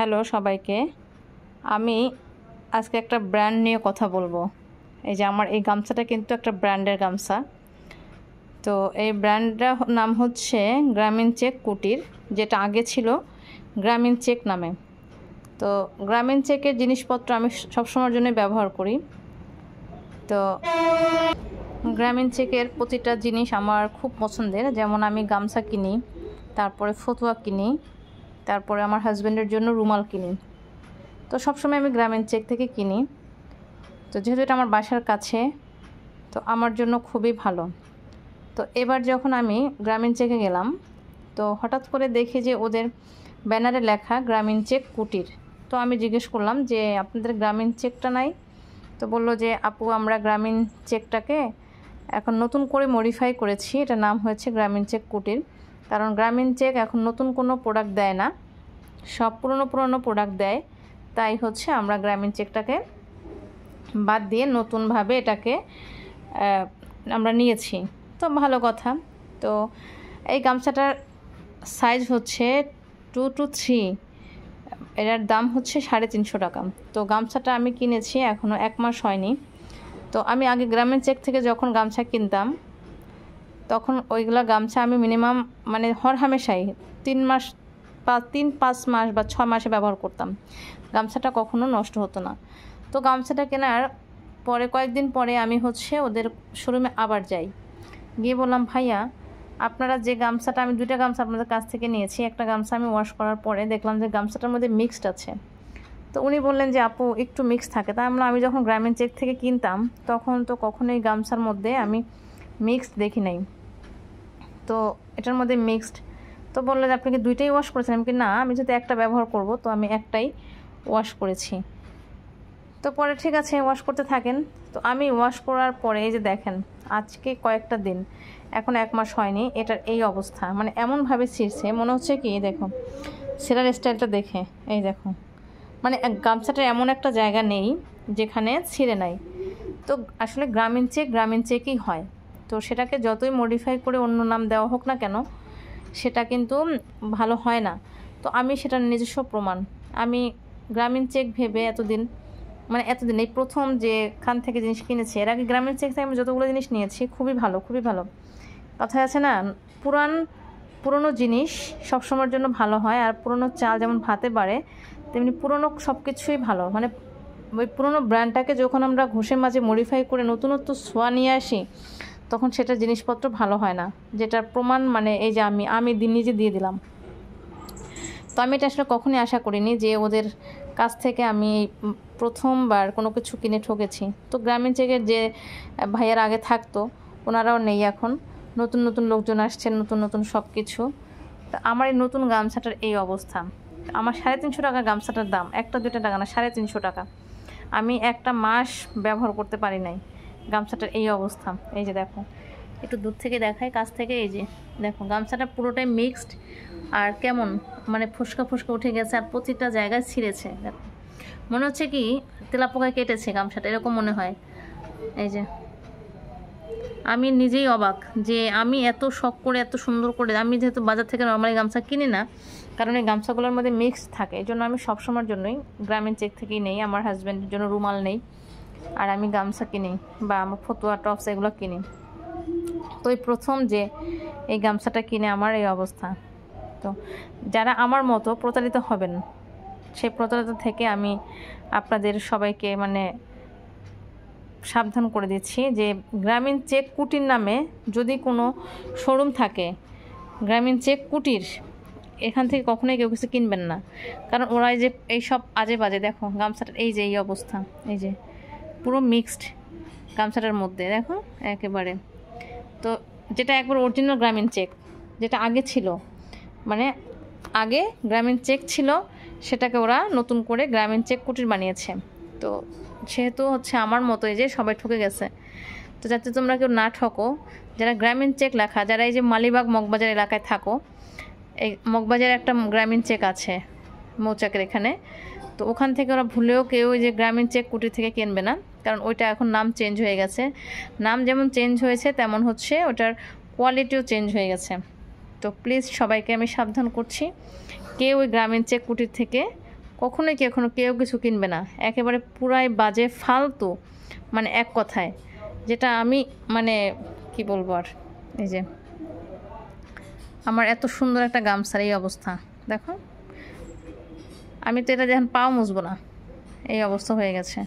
Hello সবাইকে। আমি আজকে একটা ব্র্যান্ড নিয়ে কথা বলবো। এই যে আমার এই গামছাটা কিন্তু একটা ব্র্যান্ডের গামছা। তো এই ব্র্যান্ডটার নাম হচ্ছে গ্রামীণ চেক কুটির, যেটা আগে ছিল গ্রামীণ চেক নামে। তো গ্রামীণ চেকের জিনিসপত্র আমি সবসময়ের জন্যই ব্যবহার করি। তো গ্রামীণ চেকের প্রতিটা জিনিস আমার খুব পছন্দের। যেমন আমি গামছা কিনি, তারপরে ফতুয়া কিনি, তারপরে আমার হাজব্যান্ডের জন্য রুমাল কিনি। তো সবসময় আমি গ্রামীণ চেক থেকে কিনি। তো যেহেতু এটা আমার বাসার কাছে, তো আমার জন্য খুবই ভালো। তো এবার যখন আমি গ্রামীণ চেকে গেলাম, তো হঠাৎ করে দেখি যে ওদের ব্যানারে লেখা গ্রামীণ চেক কুটির। তো আমি জিজ্ঞেস করলাম যে আপনাদের গ্রামীণ চেকটা নাই? তো বললো যে আপু, আমরা গ্রামীণ চেকটাকে এখন নতুন করে মডিফাই করেছি, এটা নাম হয়েছে গ্রামীণ চেক কুটির। কারণ গ্রামীণ চেক এখন নতুন কোনো প্রোডাক্ট দেয় না, সব পুরনো প্রোডাক্ট দেয়। তাই হচ্ছে আমরা গ্রামীণ চেকটাকে বাদ দিয়ে নতুনভাবে এটাকে আমরা নিয়েছি। তো ভালো কথা। তো এই গামছাটার সাইজ হচ্ছে 2 to 3, এটার দাম হচ্ছে 350 টাকা। তো গামছাটা আমি কিনেছি এখনও 1 মাস হয়নি। তো আমি আগে গ্রামীণ চেক থেকে যখন গামছা কিনতাম, তখন ওইগুলো গামছা আমি মিনিমাম মানে হরহামেশাই 3 মাস বা 3-5 মাস বা 6 মাসে ব্যবহার করতাম। গামছাটা কখনো নষ্ট হতো না। তো গামছাটা কেনার পরে কয়েকদিন পরে আমি হচ্ছে ওদের শোরুমে আবার যাই, গিয়ে বললাম ভাইয়া, আপনারা যে গামছাটা, আমি 2টা গামছা আপনাদের কাছ থেকে নিয়েছি, একটা গামছা আমি ওয়াশ করার পরে দেখলাম যে গামছাটার মধ্যে মিক্সড আছে। তো উনি বললেন যে আপু, একটু মিক্স থাকে। তাই আমি যখন গ্রামীণ চেক থেকে কিনতাম তখন তো কখনোই গামছার মধ্যে আমি মিক্সড দেখি নাই। তো এটার মধ্যে মিক্সড। তো বললেন আপনি কি 2টাই ওয়াশ করেছেন? আমি কি না, আমি যদি একটা ব্যবহার করব, তো আমি একটাই ওয়াশ করেছি। তো পরে ঠিক আছে, ওয়াশ করতে থাকেন। তো আমি ওয়াশ করার পরে এই যে দেখেন, আজকে কয়েকটা দিন, এখন 1 মাস হয়নি, এটার এই অবস্থা। মানে এমনভাবে ছিঁড়ছে, মনে হচ্ছে কি দেখো সেলার স্টাইলটা দেখে, এই দেখো, মানে গামছাটার এমন একটা জায়গা নেই যেখানে ছিঁড়ে নাই। তো আসলে গ্রামীণ চেকই হয়। তো সেটাকে যতই মডিফাই করে অন্য নাম দেওয়া হোক না কেন, সেটা কিন্তু ভালো হয় না। তো আমি সেটার নিজস্ব প্রমাণ। আমি গ্রামীণ চেক ভেবে এতদিন এই প্রথম যেখান থেকে জিনিস কিনেছি। এর আগে গ্রামীণ চেক থেকে আমি যতগুলো জিনিস নিয়েছি খুবই ভালো, খুবই ভালো। কথায় আছে না, পুরনো জিনিস সবসময়ের জন্য ভালো হয়। আর পুরনো চাল যেমন ভাতে বাড়ে, তেমনি পুরনো সব কিছুই ভালো। মানে ওই পুরনো ব্র্যান্ডটাকে যখন আমরা ঘষে মাঝে মডিফাই করে নতুনত্ব ছোঁয়া নিয়ে আসি, তখন সেটা জিনিসপত্র ভালো হয় না। যেটার প্রমাণ মানে এই যে আমি নিজে দিয়ে দিলাম। তো আমি এটা আসলে কখনই আশা করিনি যে ওদের কাছ থেকে আমি প্রথমবার কোনো কিছু কিনে ঠকেছি। তো গ্রামীণ চেকের যে ভাইয়ারা আগে থাকতো, ওনারাও নেই এখন, নতুন নতুন লোকজন আসছেন, নতুন সব কিছু। তো আমার এই নতুন গামছাটার এই অবস্থা। আমার 350 টাকা গামছাটার দাম, 1-2 টাকা না, 350 টাকা। আমি একটা মাস ব্যবহার করতে পারি নাই, গামছাটার এই অবস্থা। এই যে দেখো, একটু দূর থেকে দেখাই, কাছ থেকে, এই যে দেখো গামছাটা পুরোটাই মিক্সড। আর কেমন মানে ফুসকা উঠে গেছে, আর প্রতিটা জায়গায় ছিঁড়েছে। দেখো, মনে হচ্ছে কি তেলাপোকায় কেটেছে গামছাটা, এরকম মনে হয়। এই যে আমি নিজেই অবাক যে আমি এত শখ করে এত সুন্দর করে, আমি যেহেতু বাজার থেকে নর্মালি গামছা কিনি না, কারণ এই গামছাগুলোর মধ্যে মিক্স থাকে। এই জন্য আমি সবসময়ের জন্যই গ্রামীণ চেক থেকেই নেই। আমার হাজব্যান্ডের জন্য রুমাল নেই, আর আমি গামছা কিনি বা আমার ফতুয়া টপস এগুলো কিনি। তো এই প্রথম যে এই গামছাটা কিনে আমার এই অবস্থা। তো যারা আমার মতো প্রতারিত হবেন, সেই প্রতারিত থেকে আমি আপনাদের সবাইকে মানে সাবধান করে দিচ্ছি যে গ্রামীণ চেক কুটির নামে যদি কোনো শোরুম থাকে, গ্রামীণ চেক কুটির, এখান থেকে কখনোই কেউ কিছু কিনবেন না। কারণ ওরা যে এই সব আজে বাজে, দেখো গামছাটার এই যে এই অবস্থা, এই যে পুরো মিক্সড গামছাটার মধ্যে দেখো একেবারে। তো যেটা একবার অরিজিনাল গ্রামীণ চেক, যেটা আগে ছিল, মানে আগে গ্রামীণ চেক ছিল, সেটাকে ওরা নতুন করে গ্রামীণ চেক কুটির বানিয়েছে। তো সেহেতু হচ্ছে আমার মতো এই যে সবাই ঠকে গেছে। তো যাতে তোমরা কেউ না ঠকো, যারা গ্রামীণ চেক লেখা, যারা এই যে মালিবাগ মগবাজার এলাকায় থাকো, এই মগবাজারে একটা গ্রামীণ চেক আছে মৌচাকের এখানে। তো ওখান থেকে ওরা ভুলেও কেউ এই যে গ্রামীণ চেক কুটির থেকে কিনবে না, কারণ ওইটা এখন নাম চেঞ্জ হয়ে গেছে। নাম যেমন চেঞ্জ হয়েছে, তেমন হচ্ছে ওটার কোয়ালিটিও চেঞ্জ হয়ে গেছে। তো প্লিজ সবাইকে আমি সাবধান করছি, কেউ ওই গ্রামীণ চেক কুটির থেকে কখনোই কেউ কিছু কিনবে না, একেবারে পুরাই বাজে ফালতু, মানে এক কথায় যেটা আমি মানে কি বলবো আর। এই যে আমার এত সুন্দর একটা গামছার এই অবস্থা দেখো, আমি তো এটা যখন পাও মুছবো না, এই অবস্থা হয়ে গেছে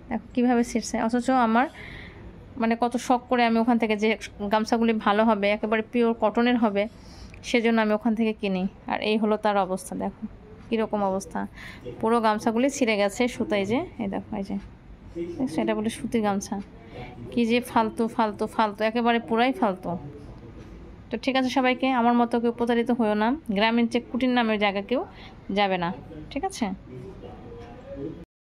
দেখো কীভাবে ছিঁড়ছে। অথচ আমার মানে কত শখ করে আমি ওখান থেকে যে গামছাগুলি ভালো হবে, একেবারে পিওর কটনের হবে, সেজন্য আমি ওখান থেকে কিনি। আর এই হলো তার অবস্থা, দেখো কীরকম অবস্থা, পুরো গামছাগুলি ছিঁড়ে গেছে সুতাই যে, এই দেখো এই যে দেখছো, এটা বলে সুতির গামছা। কি যে ফালতু ফালতু ফালতু, একেবারে পুরাই ফালতু। তো ঠিক আছে, সবাইকে আমার মতো কেউ প্রতারিত হয়েও না, গ্রামীণ চেক কুটির নামের জায়গা কেউ যাবে না, ঠিক আছে।